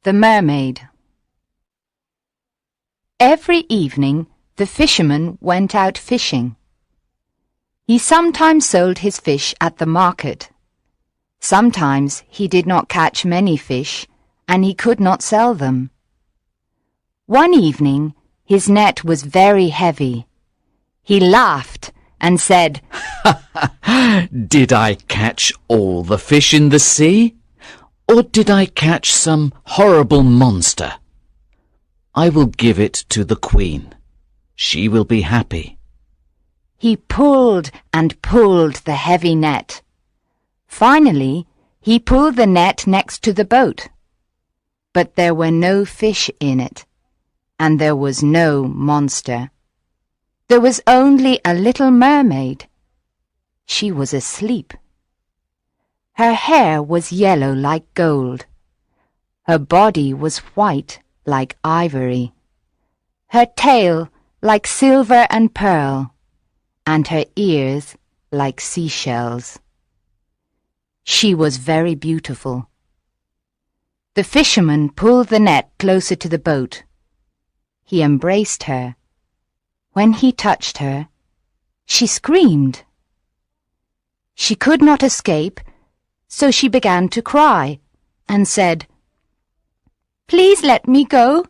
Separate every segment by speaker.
Speaker 1: The Mermaid. Every evening the fisherman went out fishing. He sometimes sold his fish at the market. Sometimes he did not catch many fish, and he could not sell them. One evening his net was very heavy. He laughed and said,
Speaker 2: "Did I catch all the fish in the sea? Or did I catch some horrible monster? I will give it to the Queen. She will be happy."
Speaker 1: He pulled and pulled the heavy net. Finally, he pulled the net next to the boat. But there were no fish in it, and there was no monster. There was only a little mermaid. She was asleep. Her hair was yellow like gold. Her body was white like ivory. Her tail like silver and pearl, and her ears like seashells. She was very beautiful. The fisherman pulled the net closer to the boat. He embraced her. When he touched her, she screamed. She could not escape, so she began to cry and said, "Please let me go.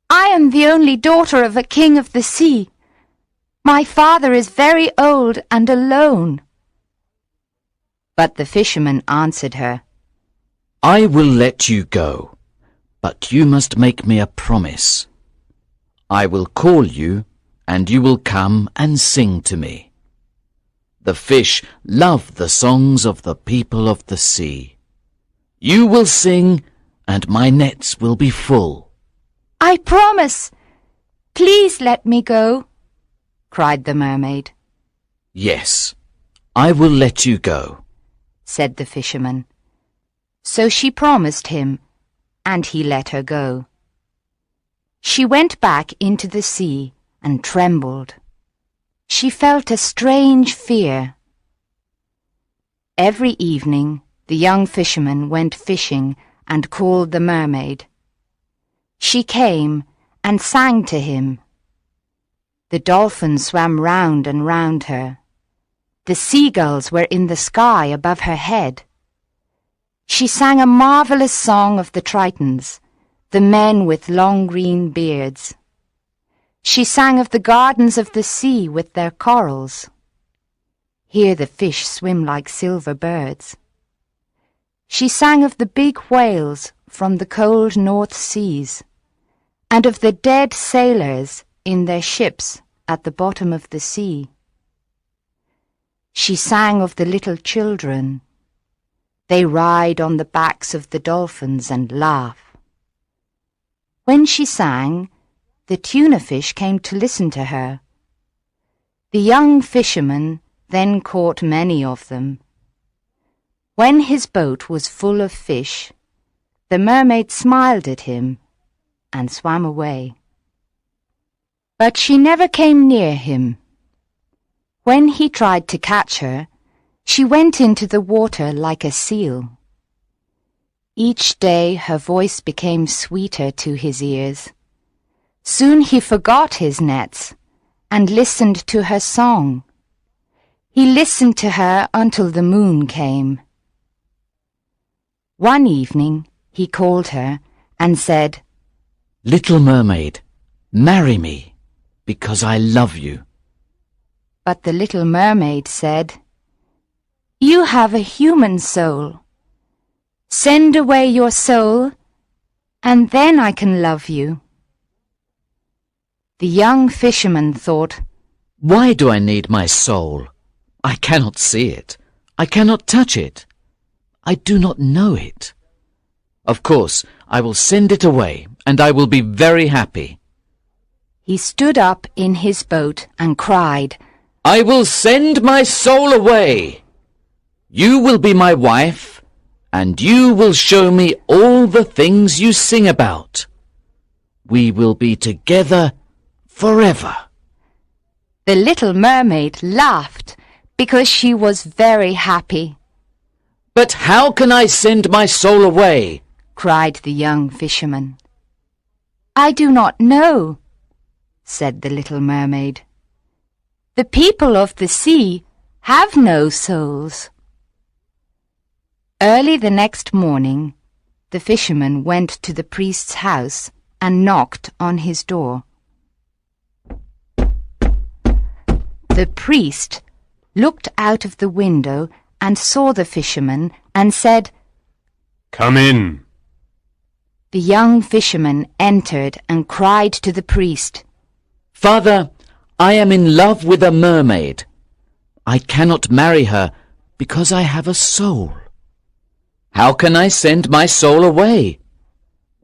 Speaker 1: I am the only daughter of a king of the sea. My father is very old and alone." But the fisherman answered her,
Speaker 2: "I will let you go, but you must make me a promise. I will call you, and you will come and sing to me. The fish love the songs of the people of the sea. You will sing, and my nets will be full."
Speaker 1: "I promise. Please let me go," cried the mermaid.
Speaker 2: "Yes, I will let you go,"
Speaker 1: said the fisherman. So she promised him, and he let her go. She went back into the sea and trembled. She felt a strange fear. Every evening the young fisherman went fishing and called the mermaid. She came and sang to him. The dolphins swam round and round her. The seagulls were in the sky above her head. She sang a marvelous song of the Tritons, the men with long green beards. She sang of the gardens of the sea with their corals. Here the fish swim like silver birds. She sang of the big whales from the cold North Seas, and of the dead sailors in their ships at the bottom of the sea. She sang of the little children. They ride on the backs of the dolphins and laugh. When she sang, the tuna fish came to listen to her. The young fisherman then caught many of them. When his boat was full of fish, the mermaid smiled at him and swam away. But she never came near him. When he tried to catch her, she went into the water like a seal. Each day her voice became sweeter to his ears. Soon he forgot his nets and listened to her song. He listened to her until the moon came. One evening he called her and said,
Speaker 2: "Little mermaid, marry me, because I love you."
Speaker 1: But the little mermaid said, "You have a human soul. Send away your soul, and then I can love you." The young fisherman thought,
Speaker 2: "Why do I need my soul? I cannot see it. I cannot touch it. I do not know it. Of course, I will send it away, and I will be very happy."
Speaker 1: He stood up in his boat and cried,
Speaker 2: "I will send my soul away. You will be my wife, and you will show me all the things you sing about. We will be together forever."
Speaker 1: The little mermaid laughed because she was very happy.
Speaker 2: "But how can I send my soul away?"
Speaker 1: cried the young fisherman. "I do not know," said the little mermaid. "The people of the sea have no souls." Early the next morning, the fisherman went to the priest's house and knocked on his door. The priest looked out of the window and saw the fisherman and said,
Speaker 3: "Come in."
Speaker 1: The young fisherman entered and cried to the priest,
Speaker 2: "Father, I am in love with a mermaid. I cannot marry her because I have a soul. How can I send my soul away?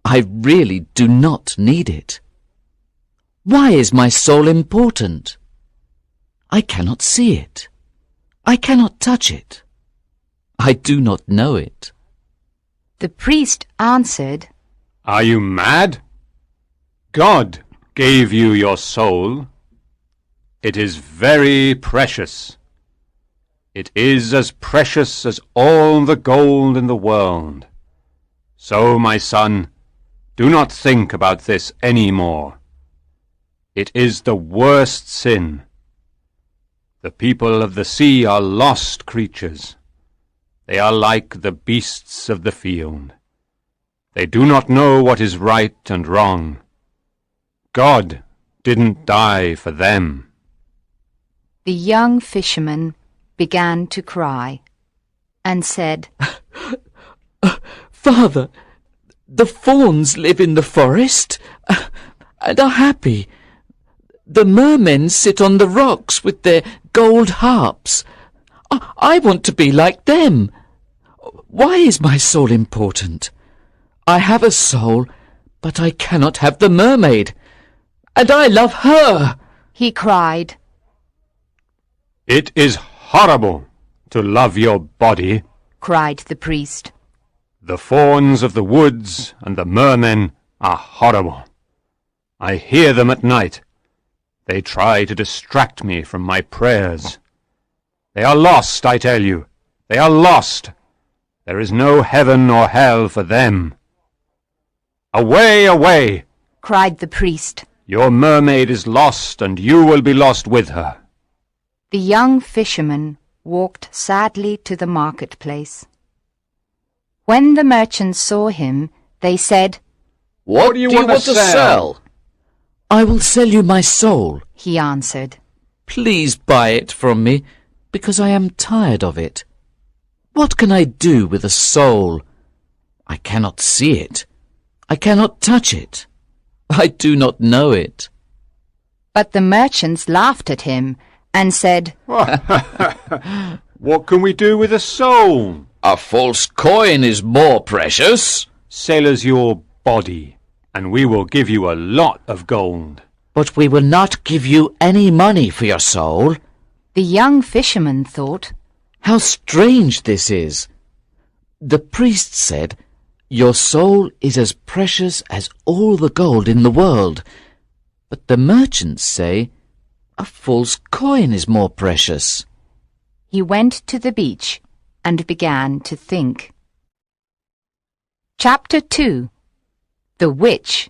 Speaker 2: I really do not need it. Why is my soul important? I cannot see it. I cannot touch it. I do not know it."
Speaker 1: The priest answered,
Speaker 3: Are you mad? God gave you your soul. It is very precious. It is as precious as all the gold in the world. So, my son, do not think about this any more. It is the worst sin. The people of the sea are lost creatures. They are like the beasts of the field. They do not know what is right and wrong. God didn't die for them.
Speaker 1: The young fisherman began to cry and said,
Speaker 2: "Father, the fawns live in the forest and are happy. The mermen sit on the rocks with their gold harps. I want to be like them. Why is my soul important? I have a soul, but I cannot have the mermaid. And I love her,"
Speaker 1: he cried.
Speaker 3: It is horrible to love your body.
Speaker 1: Cried the priest.
Speaker 3: The fawns of the woods and the mermen are horrible. I hear them at night. They try to distract me from my prayers. They are lost, I tell you. They are lost. There is no heaven or hell for them. Away, away!
Speaker 1: Cried the priest.
Speaker 3: Your mermaid is lost, and you will be lost with her.
Speaker 1: The young fisherman walked sadly to the marketplace. When the merchants saw him, they said,
Speaker 2: What do you want to sell? I will sell you my soul,
Speaker 1: he answered.
Speaker 2: Please buy it from me, because I am tired of it. What can I do with a soul? I cannot see it. I cannot touch it. I do not know it.
Speaker 1: But the merchants laughed at him and said,
Speaker 3: What can we do with a soul?
Speaker 2: A false coin is more precious.
Speaker 3: Sell us your body, and we will give you a lot of gold.
Speaker 2: But we will not give you any money for your soul.
Speaker 1: The young fisherman thought,
Speaker 2: How strange this is. The priest said, Your soul is as precious as all the gold in the world. But the merchants say, A false coin is more precious.
Speaker 1: He went to the beach and began to think. Chapter 2. The Witch.